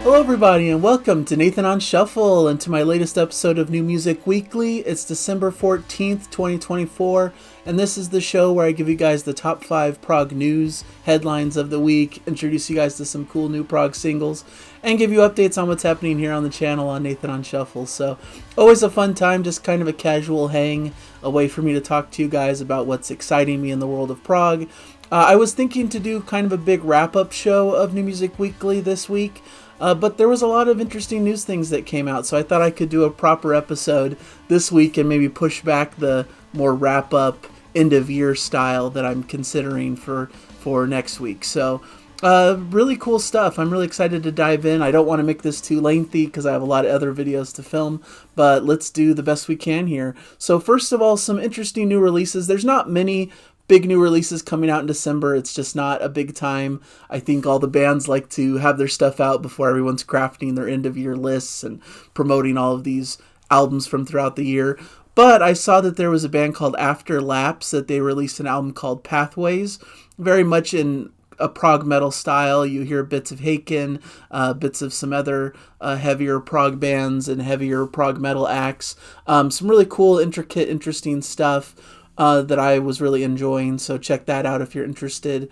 Hello everybody and welcome to Nathan on Shuffle and to my latest episode of New Music Weekly. It's December 14th, 2024, and this is the show where I give you guys the top 5 prog news headlines of the week, introduce you guys to some cool new prog singles, and give you updates on what's happening here on the channel on Nathan on Shuffle. So always a fun time, just kind of a casual hang, a way for me to talk to you guys about what's exciting me in the world of prog. I was thinking to do kind of a big wrap-up show of New Music Weekly this week, but there was a lot of interesting news things that came out, so I thought I could do a proper episode this week and maybe push back the more wrap-up, end-of-year style that I'm considering for next week. So, really cool stuff. I'm really excited to dive in. I don't want to make this too lengthy because I have a lot of other videos to film, but let's do the best we can here. So first of all, some interesting new releases. There's not many big new releases coming out in December. It's just not a big time. I think all the bands like to have their stuff out before everyone's crafting their end of year lists and promoting all of these albums from throughout the year. But I saw that there was a band called Lapse that they released an album called Pathways, very much in a prog metal style. You hear bits of Haken, bits of some other heavier prog bands and heavier prog metal acts. Some really cool, intricate, interesting stuff that I was really enjoying, so check that out if you're interested.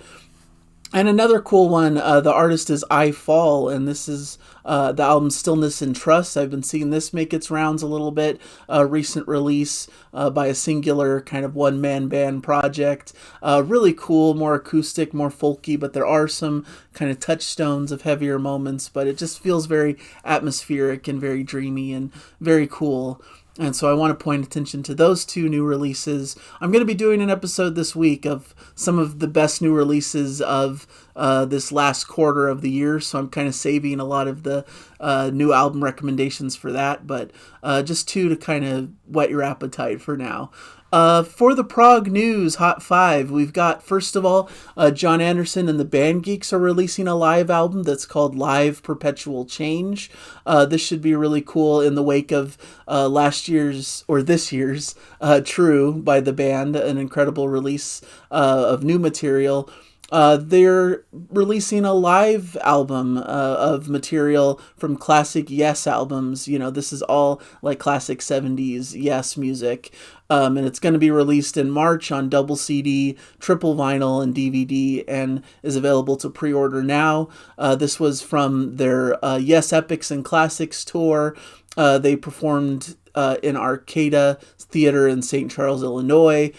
And another cool one, the artist is Ifall, and this is the album Stillness and Trust. I've been seeing this make its rounds a little bit. Recent release by a singular kind of one-man band project. Really cool, more acoustic, more folky, but there are some kind of touchstones of heavier moments, but it just feels very atmospheric and very dreamy and very cool. And so I want to point attention to those two new releases. I'm going to be doing an episode this week of some of the best new releases of this last quarter of the year. So I'm kind of saving a lot of the new album recommendations for that. But just two to kind of whet your appetite for now. For the prog news, Hot 5, we've got, first of all, John Anderson and the band Geeks are releasing a live album that's called Live Perpetual Change. This should be really cool in the wake of this year's True by the band, an incredible release of new material. They're releasing a live album of material from classic Yes albums. You know, this is all like classic 70s Yes music. And it's going to be released in March on double CD, triple vinyl, and DVD, and is available to pre-order now. This was from their Yes Epics and Classics tour. They performed in Arcada Theater in St. Charles, Illinois,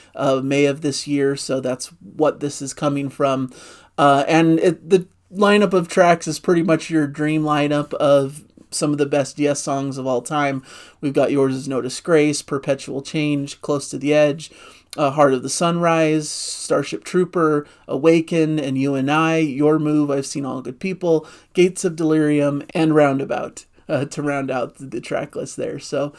May of this year, so that's what this is coming from. The lineup of tracks is pretty much your dream lineup of some of the best Yes songs of all time. We've got Yours Is No Disgrace, Perpetual Change, Close to the Edge, Heart of the Sunrise, Starship Trooper, Awaken, and You and I, Your Move, I've Seen All Good People, Gates of Delirium, and Roundabout to round out the track list there. So,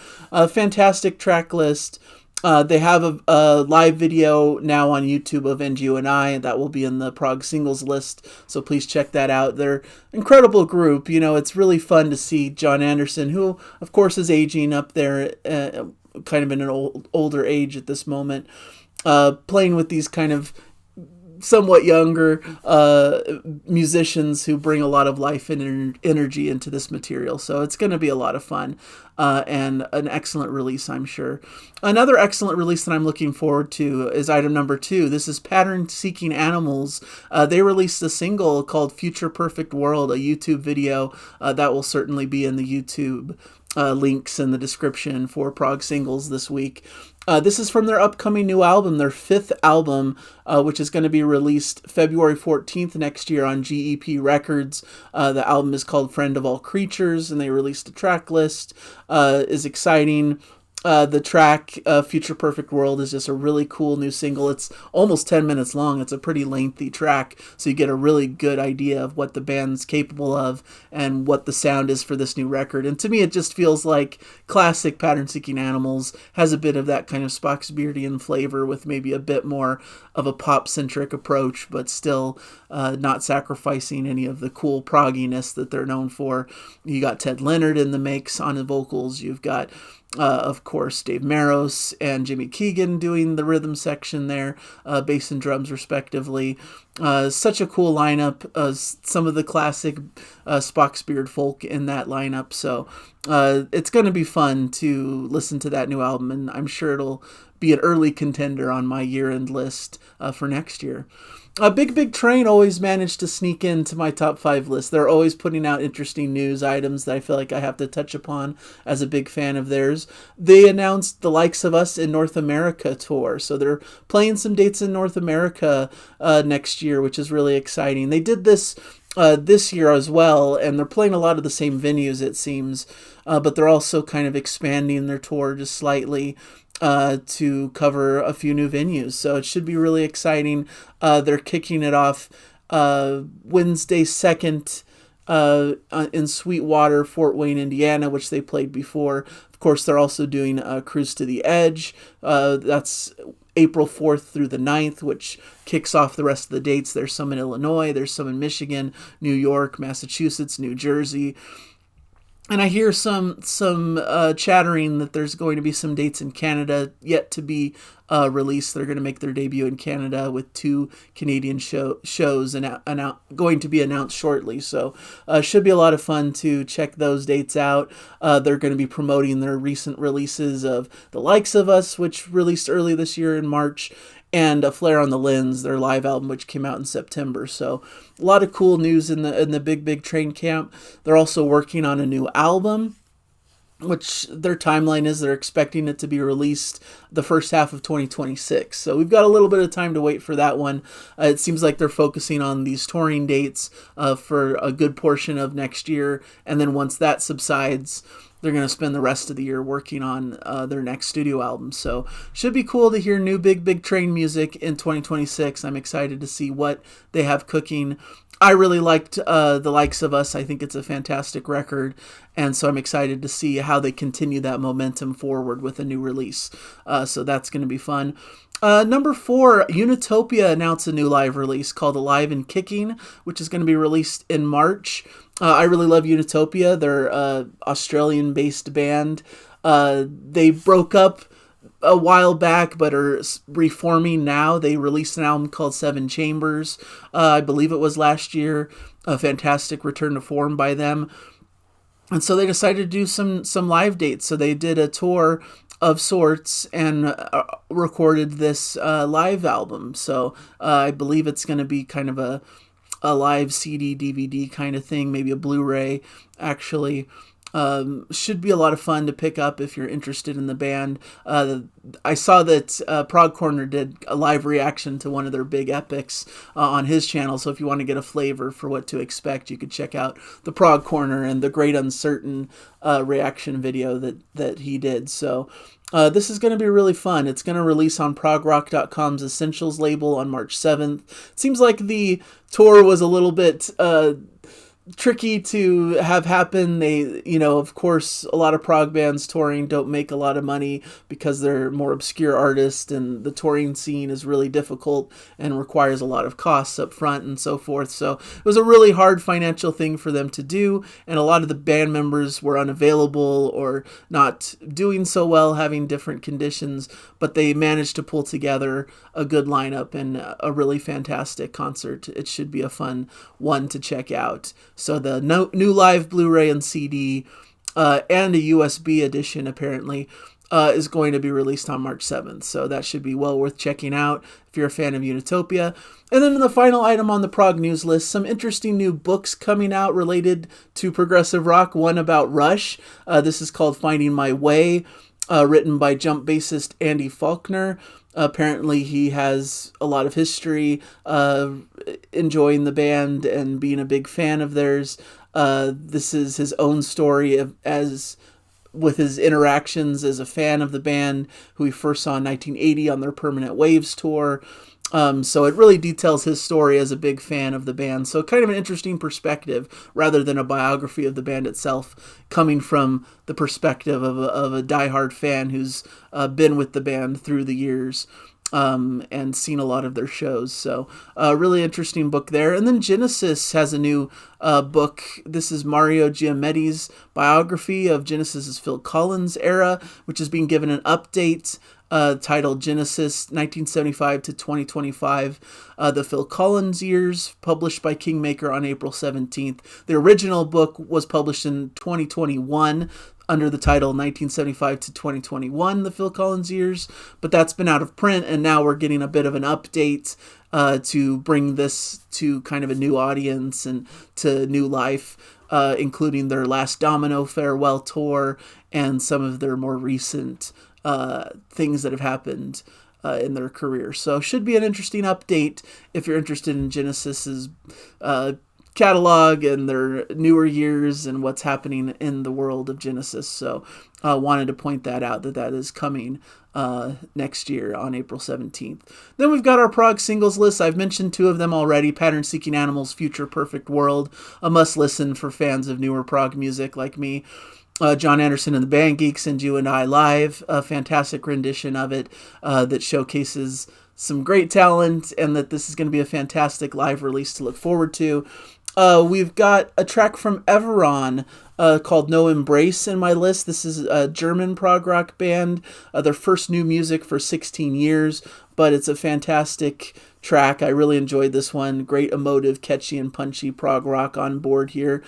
fantastic track list. They have a live video now on YouTube of And You and I, and that will be in the Prog singles list, so please check that out. They're an incredible group. You know, it's really fun to see John Anderson, who, of course, is aging up there, kind of in an older age at this moment, playing with these kind of somewhat younger musicians who bring a lot of life and energy into this material. So it's going to be a lot of fun and an excellent release, I'm sure. Another excellent release that I'm looking forward to is item number 2. This is Pattern Seeking Animals. They released a single called Future Perfect World, a YouTube video that will certainly be in the YouTube links in the description for Prog Singles this week. This is from their upcoming new album, their 5th album, which is going to be released February 14th next year on GEP Records. The album is called Friend of All Creatures, and they released a track list. Is exciting. The track Future Perfect World is just a really cool new single. It's almost 10 minutes long. It's a pretty lengthy track, so you get a really good idea of what the band's capable of and what the sound is for this new record. And to me, it just feels like classic Pattern Seeking Animals, has a bit of that kind of Spocksbeardian flavor with maybe a bit more of a pop-centric approach, but still not sacrificing any of the cool progginess that they're known for. You got Ted Leonard in the mix on the vocals. You've got Of course, Dave Maros and Jimmy Keegan doing the rhythm section there, bass and drums respectively. Such a cool lineup. Some of the classic Spock's Beard folk in that lineup. So it's going to be fun to listen to that new album, and I'm sure it'll be an early contender on my year-end list for next year. Big Train always managed to sneak into my top 5 list. They're always putting out interesting news items that I feel like I have to touch upon as a big fan of theirs. They announced the Likes of Us in North America tour, so they're playing some dates in North America next year, which is really exciting. They did this this year as well, and they're playing a lot of the same venues, it seems, but they're also kind of expanding their tour just slightly to cover a few new venues. So it should be really exciting. They're kicking it off Wednesday 2nd in Sweetwater, Fort Wayne, Indiana, which they played before. Of course, they're also doing Cruise to the Edge. That's April 4th through the 9th, which kicks off the rest of the dates. There's some in Illinois, there's some in Michigan, New York, Massachusetts, New Jersey. And I hear some chattering that there's going to be some dates in Canada yet to be released. They're going to make their debut in Canada with 2 Canadian shows and going to be announced shortly. So should be a lot of fun to check those dates out. They're going to be promoting their recent releases of The Likes of Us, which released early this year in March, and A Flare on the Lens, their live album, which came out in September. So a lot of cool news in the Big Train camp. They're also working on a new album, which their timeline is they're expecting it to be released the first half of 2026. So we've got a little bit of time to wait for that one. It seems like they're focusing on these touring dates for a good portion of next year. And then once that subsides, they're going to spend the rest of the year working on their next studio album. So should be cool to hear new Big Train music in 2026. I'm excited to see what they have cooking. I really liked The Likes of Us. I think it's a fantastic record. And so I'm excited to see how they continue that momentum forward with a new release. So that's going to be fun. Number 4, Unitopia announced a new live release called Alive and Kicking, which is going to be released in March. I really love Unitopia. They're an Australian-based band. They broke up a while back, but are reforming now. They released an album called 7 Chambers. I believe it was last year. A fantastic return to form by them. And so they decided to do some live dates. So they did a tour of sorts and recorded this live album. So I believe it's going to be kind of a live CD, DVD kind of thing, maybe a Blu-ray, actually. Should be a lot of fun to pick up if you're interested in the band. I saw that Prog Corner did a live reaction to one of their big epics on his channel, so if you want to get a flavor for what to expect, you could check out the Prog Corner and the Great Uncertain reaction video that he did. So this is going to be really fun. It's going to release on progrock.com's Essentials label on March 7th. It seems like the tour was a little bit tricky to have happen. They, of course, a lot of prog bands touring don't make a lot of money because they're more obscure artists, and the touring scene is really difficult and requires a lot of costs up front and so forth. So it was a really hard financial thing for them to do, and a lot of the band members were unavailable or not doing so well, having different conditions, but they managed to pull together a good lineup and a really fantastic concert. It should be a fun one to check out. So the new live Blu-ray and CD and a USB edition, apparently, is going to be released on March 7th. So that should be well worth checking out if you're a fan of Unitopia. And then the final item on the Prog news list, some interesting new books coming out related to progressive rock. One about Rush. This is called Finding My Way, written by jump bassist Andy Faulkner. Apparently he has a lot of history enjoying the band and being a big fan of theirs. This is his own story with his interactions as a fan of the band, who he first saw in 1980 on their Permanent Waves tour. So it really details his story as a big fan of the band. So kind of an interesting perspective rather than a biography of the band itself, coming from the perspective of a diehard fan who's been with the band through the years. and seen a lot of their shows. So really interesting book there. And then Genesis has a new book. This is Mario Giametti's biography of Genesis's Phil Collins era, which is being given an update titled Genesis 1975 to 2025, the Phil Collins years, published by Kingmaker on April 17th. The original book was published in 2021 under the title 1975 to 2021, the Phil Collins years, but that's been out of print, and now we're getting a bit of an update to bring this to kind of a new audience and to new life, including their Last Domino farewell tour and some of their more recent things that have happened in their career. So should be an interesting update if you're interested in Genesis's catalog and their newer years and what's happening in the world of Genesis. So wanted to point that out, that is coming next year on April 17th. Then we've got our Prog singles list. I've mentioned two of them already. Pattern Seeking Animals, Future Perfect World, a must listen for fans of newer prog music like me. John Anderson and the band Geeks and You and I Live, a fantastic rendition of it that showcases some great talent, and that this is going to be a fantastic live release to look forward to. We've got a track from Everon called No Embrace in my list. This is a German prog rock band, their first new music for 16 years, but it's a fantastic track. I really enjoyed this one. Great emotive, catchy, and punchy prog rock on board here.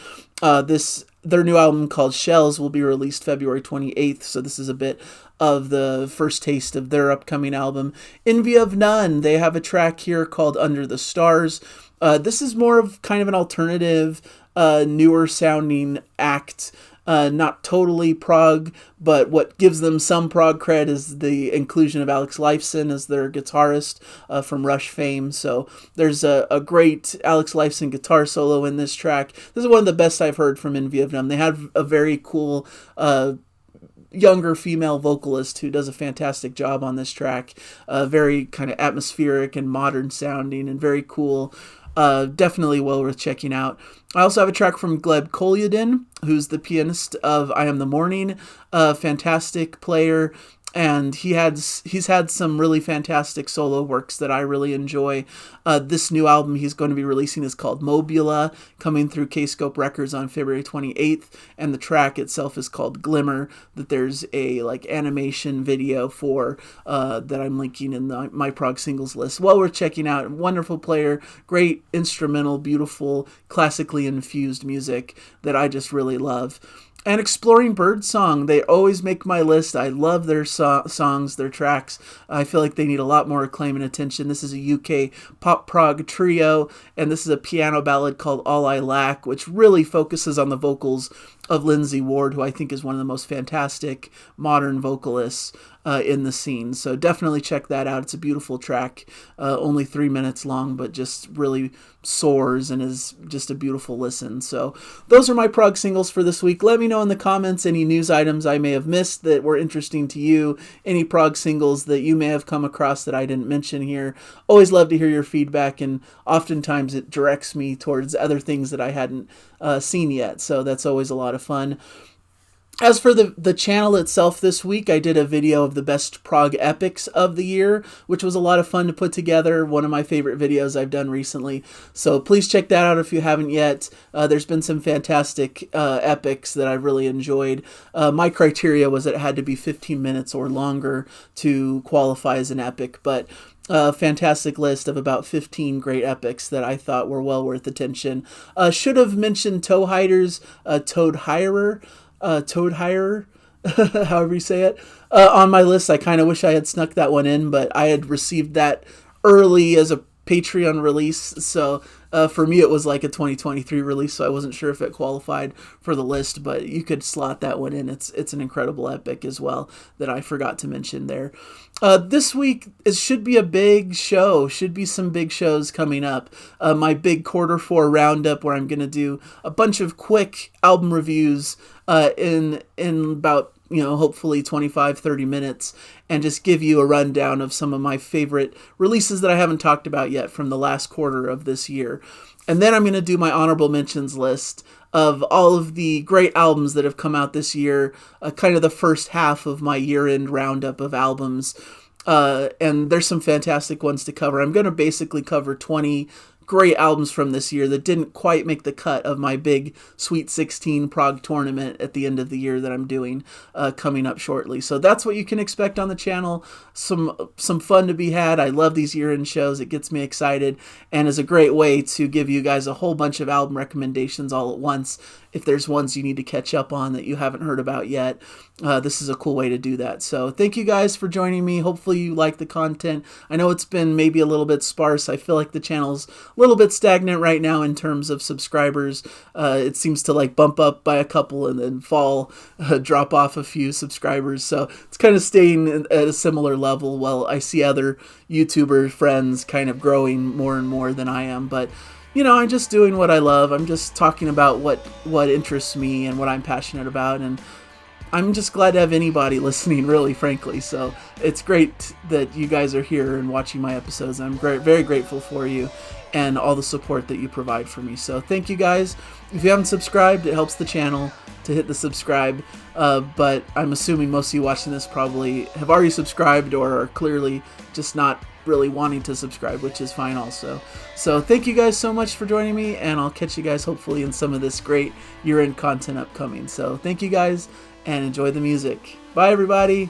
Their new album called Shells will be released February 28th, so this is a bit of the first taste of their upcoming album. Envy of None, they have a track here called Under the Stars. This is more of kind of an alternative, newer sounding act. Not totally prog, but what gives them some prog cred is the inclusion of Alex Lifeson as their guitarist from Rush fame. So there's a great Alex Lifeson guitar solo in this track. This is one of the best I've heard from Envy of None. They have a very cool younger female vocalist who does a fantastic job on this track. Very kind of atmospheric and modern sounding and very cool. Definitely well worth checking out. I also have a track from Gleb Kolyadin, who's the pianist of I Am the Morning, a fantastic player, and he's had some really fantastic solo works that I really enjoy. This new album he's going to be releasing is called Mobula, coming through K-Scope Records on February 28th, and the track itself is called Glimmer, that there's a animation video for that I'm linking in my prog singles list. Well worth checking out. Wonderful player, great instrumental, beautiful, classically infused music that I just really love. And Exploring Birdsong, they always make my list. I love their songs, their tracks. I feel like they need a lot more acclaim and attention. This is a UK pop prog trio, and this is a piano ballad called All I Lack, which really focuses on the vocals of Lindsay Ward, who I think is one of the most fantastic modern vocalists in the scene. So definitely check that out. It's a beautiful track, only 3 minutes long, but just really soars and is just a beautiful listen. So those are my prog singles for this week. Let me know in the comments any news items I may have missed that were interesting to you, any prog singles that you may have come across that I didn't mention here. Always love to hear your feedback, and oftentimes it directs me towards other things that I hadn't seen yet, so that's always a lot of fun. As for the channel itself this week, I did a video of the best prog epics of the year, which was a lot of fun to put together. One of my favorite videos I've done recently. So please check that out if you haven't yet. There's been some fantastic epics that I've really enjoyed. My criteria was that it had to be 15 minutes or longer to qualify as an epic, but a fantastic list of about 15 great epics that I thought were well worth attention. Should have mentioned Toadhider's Toad Hirer, however you say it, on my list. I kind of wish I had snuck that one in, but I had received that early as a Patreon release, so for me it was like a 2023 release, so I wasn't sure if it qualified for the list, but you could slot that one in. It's an incredible epic as well that I forgot to mention there. This week it should be a big show, should be some big shows coming up. My big Q4 roundup, where I'm going to do a bunch of quick album reviews in about hopefully 25-30 minutes, and just give you a rundown of some of my favorite releases that I haven't talked about yet from the last quarter of this year. And then I'm going to do my honorable mentions list of all of the great albums that have come out this year, kind of the first half of my year-end roundup of albums. And there's some fantastic ones to cover. I'm going to basically cover 20 great albums from this year that didn't quite make the cut of my big Sweet 16 Prog tournament at the end of the year that I'm doing coming up shortly. So that's what you can expect on the channel. Some fun to be had. I love these year-end shows. It gets me excited and is a great way to give you guys a whole bunch of album recommendations all at once. If there's ones you need to catch up on that you haven't heard about yet, this is a cool way to do that. So thank you guys for joining me. Hopefully you like the content. I know it's been maybe a little bit sparse. I feel like the channel's a little bit stagnant right now in terms of subscribers. It seems to like bump up by a couple and then fall, drop off a few subscribers. So it's kind of staying at a similar level while I see other YouTuber friends kind of growing more and more than I am. But you know, I'm just doing what I love. I'm just talking about what interests me and what I'm passionate about, and I'm just glad to have anybody listening, really, frankly. So it's great that you guys are here and watching my episodes. I'm very grateful for you and all the support that you provide for me. So thank you guys. If you haven't subscribed, it helps the channel to hit the subscribe. But I'm assuming most of you watching this probably have already subscribed or are clearly just not really wanting to subscribe, which is fine also. So thank you guys so much for joining me, and I'll catch you guys hopefully in some of this great year-end content upcoming. So thank you guys, and enjoy the music. Bye everybody.